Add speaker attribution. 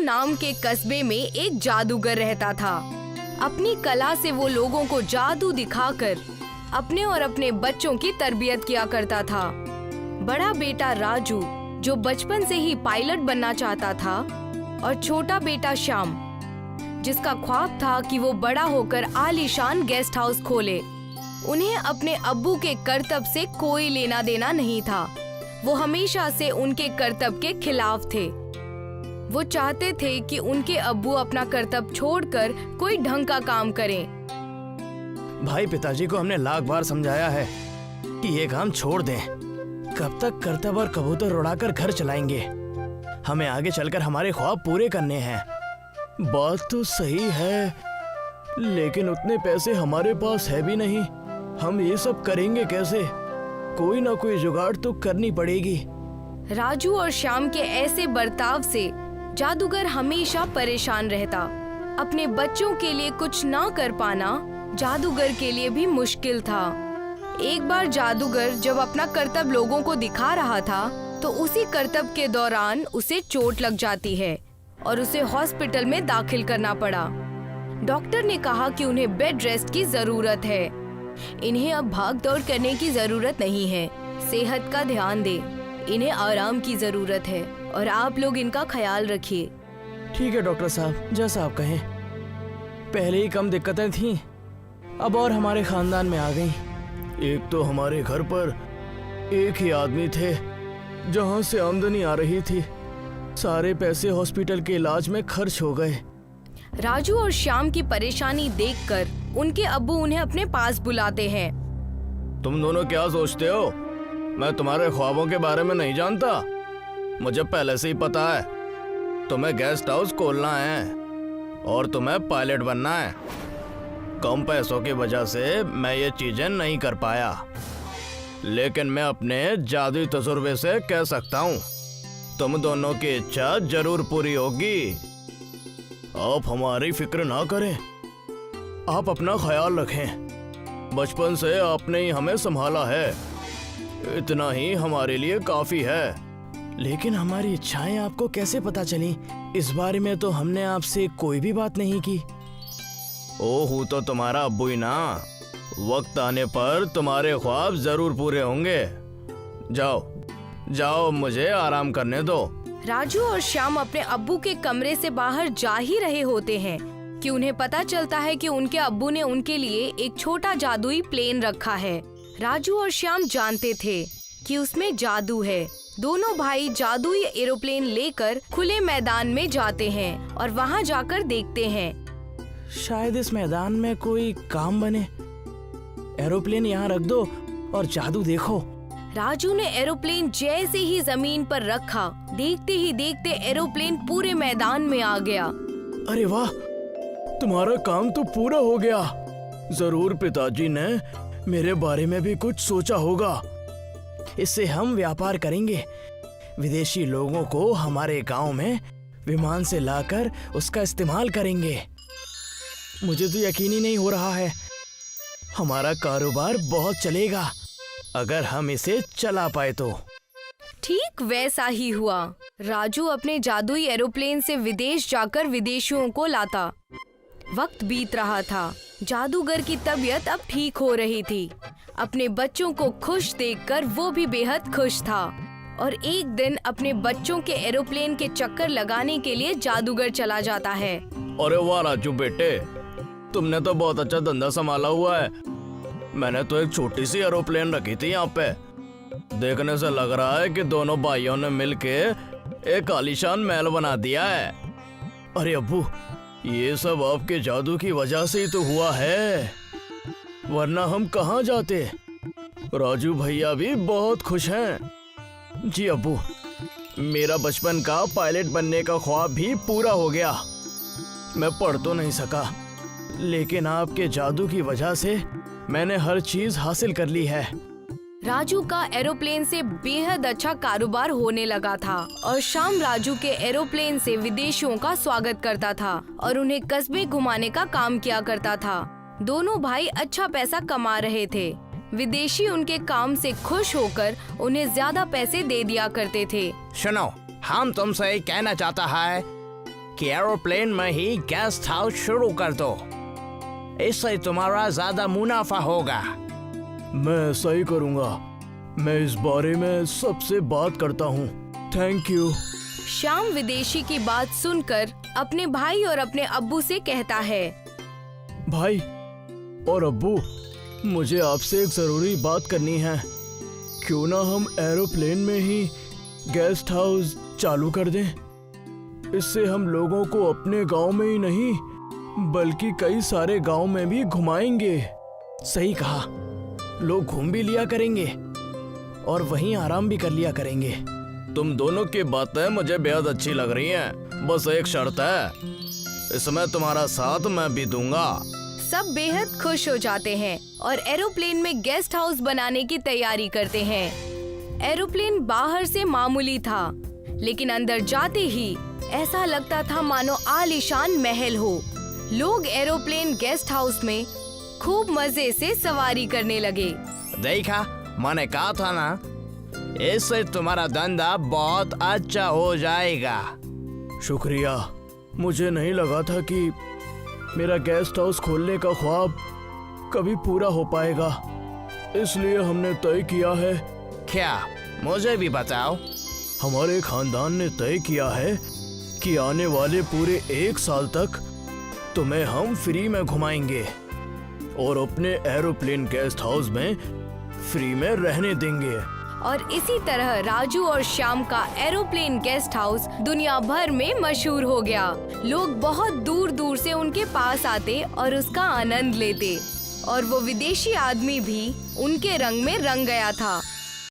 Speaker 1: नाम के कस्बे में एक जादूगर रहता था। अपनी कला से वो लोगों को जादू दिखाकर अपने और अपने बच्चों की तरबियत किया करता था। बड़ा बेटा राजू जो बचपन से ही पायलट बनना चाहता था, और छोटा बेटा श्याम जिसका ख्वाब था कि वो बड़ा होकर आलीशान गेस्ट हाउस खोले। उन्हें अपने अब्बू के करतब से कोई लेना देना नहीं था। वो हमेशा से उनके करतब के खिलाफ थे। वो चाहते थे कि उनके अब्बू अपना करतब छोड़कर कोई ढंग का काम करें।
Speaker 2: भाई, पिताजी को हमने लाख बार समझाया है कि ये काम छोड़ दें। कब तक करतब और कबूतर उड़ाकर घर चलाएंगे? हमें आगे चलकर हमारे ख्वाब पूरे करने हैं। बात तो सही है, लेकिन उतने पैसे हमारे पास है भी नहीं। हम ये सब करेंगे कैसे? कोई ना कोई जुगाड़ तो करनी पड़ेगी।
Speaker 1: राजू और श्याम के ऐसे बर्ताव से जादूगर हमेशा परेशान रहता। अपने बच्चों के लिए कुछ ना कर पाना जादूगर के लिए भी मुश्किल था। एक बार जादूगर जब अपना करतब लोगों को दिखा रहा था, तो उसी करतब के दौरान उसे चोट लग जाती है और उसे हॉस्पिटल में दाखिल करना पड़ा। डॉक्टर ने कहा कि उन्हें बेड रेस्ट की जरूरत है। इन्हें अब भाग दौड़ करने की जरूरत नहीं है। सेहत का ध्यान दे, इन्हें आराम की जरूरत है और आप लोग इनका ख्याल रखिए।
Speaker 2: ठीक है डॉक्टर साहब, जैसा आप कहें। पहले ही कम दिक्कतें थीं, अब और हमारे खानदान में आ गई। एक तो हमारे घर पर एक ही आदमी थे जहां से आमदनी आ रही थी। सारे पैसे हॉस्पिटल के इलाज में खर्च हो गए।
Speaker 1: राजू और श्याम की परेशानी देखकर उनके अब्बू उन्हें अपने पास बुलाते हैं।
Speaker 2: तुम दोनों क्या सोचते हो? मैं तुम्हारे ख्वाबों के बारे में नहीं जानता। मुझे पहले से ही पता है तुम्हें गेस्ट हाउस खोलना है और तुम्हें पायलट बनना है। कम पैसों की वजह से मैं ये चीजें नहीं कर पाया, लेकिन मैं अपने जादुई तजुर्बे से कह सकता हूँ तुम दोनों की इच्छा जरूर पूरी होगी। आप हमारी फिक्र ना करें, आप अपना ख्याल रखें। बचपन से आपने ही हमें संभाला है, इतना ही हमारे लिए काफी है। लेकिन हमारी इच्छाएं आपको कैसे पता चली? इस बारे में तो हमने आपसे कोई भी बात नहीं की। ओह, तो तुम्हारा अब्बू ही ना। वक्त आने पर तुम्हारे ख्वाब जरूर पूरे होंगे। जाओ जाओ, मुझे आराम करने दो।
Speaker 1: राजू और श्याम अपने अब्बू के कमरे से बाहर जा ही रहे होते हैं कि उन्हें पता चलता है कि उनके अब्बू ने उनके लिए एक छोटा जादुई प्लेन रखा है। राजू और श्याम जानते थे कि उसमें जादू है। दोनों भाई जादुई एरोप्लेन लेकर खुले मैदान में जाते हैं और वहाँ जाकर देखते हैं।
Speaker 2: शायद इस मैदान में कोई काम बने। एरोप्लेन यहाँ रख दो और जादू देखो।
Speaker 1: राजू ने एरोप्लेन जैसे ही जमीन पर रखा, देखते ही देखते एरोप्लेन पूरे मैदान में आ गया।
Speaker 2: अरे वाह, तुम्हारा काम तो पूरा हो गया। जरूर पिताजी ने मेरे बारे में भी कुछ सोचा होगा। इससे हम व्यापार करेंगे। विदेशी लोगों को हमारे गांव में विमान से लाकर उसका इस्तेमाल करेंगे। मुझे तो यकीन ही नहीं हो रहा है। हमारा कारोबार बहुत चलेगा अगर हम इसे चला पाए तो।
Speaker 1: ठीक वैसा ही हुआ। राजू अपने जादुई एरोप्लेन से विदेश जाकर विदेशियों को लाता। वक्त बीत रहा था। जादूगर की तबीयत अब ठीक हो रही थी। अपने बच्चों को खुश देखकर वो भी बेहद खुश था और एक दिन अपने बच्चों के एरोप्लेन के चक्कर लगाने के लिए जादूगर चला जाता है।
Speaker 2: अरे वाह राजू बेटे, तुमने तो बहुत अच्छा धंधा संभाला हुआ है। मैंने तो एक छोटी सी एरोप्लेन रखी थी यहाँ पे। देखने से लग रहा है कि दोनों भाइयों ने मिलके एक आलीशान महल बना दिया है। अरे अब्बू, ये सब आपके जादू की वजह से ही तो हुआ है, वरना हम कहाँ जाते। राजू भैया भी बहुत खुश हैं। जी अब्बू, मेरा बचपन का पायलट बनने का ख्वाब भी पूरा हो गया। मैं पढ़ तो नहीं सका, लेकिन आपके जादू की वजह से मैंने हर चीज हासिल कर ली है।
Speaker 1: राजू का एरोप्लेन से बेहद अच्छा कारोबार होने लगा था और शाम राजू के एरोप्लेन से विदेशियों का स्वागत करता था और उन्हें कस्बे घुमाने का काम किया करता था। दोनों भाई अच्छा पैसा कमा रहे थे। विदेशी उनके काम से खुश होकर उन्हें ज्यादा पैसे दे दिया करते थे।
Speaker 2: सुनो, हम तुमसे कहना चाहता है
Speaker 3: कि एरोप्लेन में ही गेस्ट हाउस शुरू कर दो। इससे तुम्हारा ज्यादा मुनाफा होगा।
Speaker 2: मैं ऐसा ही करूँगा। मैं इस बारे में सबसे बात करता हूँ। Thank you.
Speaker 1: श्याम विदेशी की बात सुनकर अपने भाई और अपने अब्बू से कहता है,
Speaker 2: भाई और अब्बू, मुझे आपसे एक जरूरी बात करनी है। क्यों ना हम एरोप्लेन में ही गेस्ट हाउस चालू कर दें। इससे हम लोगों को अपने गांव में ही नहीं बल्कि कई सारे गांव में भी घुमाएंगे।
Speaker 3: सही कहा, लोग घूम भी लिया करेंगे और वहीं आराम भी कर लिया करेंगे।
Speaker 2: तुम दोनों की बातें मुझे बेहद अच्छी लग रही हैं। बस एक शर्त है, इसमें तुम्हारा साथ मैं भी दूंगा।
Speaker 1: सब बेहद खुश हो जाते हैं और एरोप्लेन में गेस्ट हाउस बनाने की तैयारी करते हैं। एरोप्लेन बाहर से मामूली था, लेकिन अंदर जाते ही ऐसा लगता था मानो आलीशान महल हो। लोग एरोप्लेन गेस्ट हाउस में खूब मजे से सवारी करने लगे।
Speaker 3: देखा, मैंने कहा था ना, इससे तुम्हारा धंधा बहुत अच्छा हो जाएगा।
Speaker 2: शुक्रिया। मुझे नहीं लगा था कि मेरा गेस्ट हाउस खोलने का ख्वाब कभी पूरा हो पाएगा, इसलिए हमने तय किया है।
Speaker 3: क्या? मुझे भी बताओ।
Speaker 2: हमारे खानदान ने तय किया है कि आने वाले पूरे 1 साल तक तुम्हें हम फ्री में घुमाएंगे और अपने एरोप्लेन गेस्ट हाउस में फ्री में रहने देंगे।
Speaker 1: और इसी तरह राजू और श्याम का एरोप्लेन गेस्ट हाउस दुनिया भर में मशहूर हो गया। लोग बहुत दूर दूर से उनके पास आते और उसका आनंद लेते, और वो विदेशी आदमी भी उनके रंग में रंग गया था।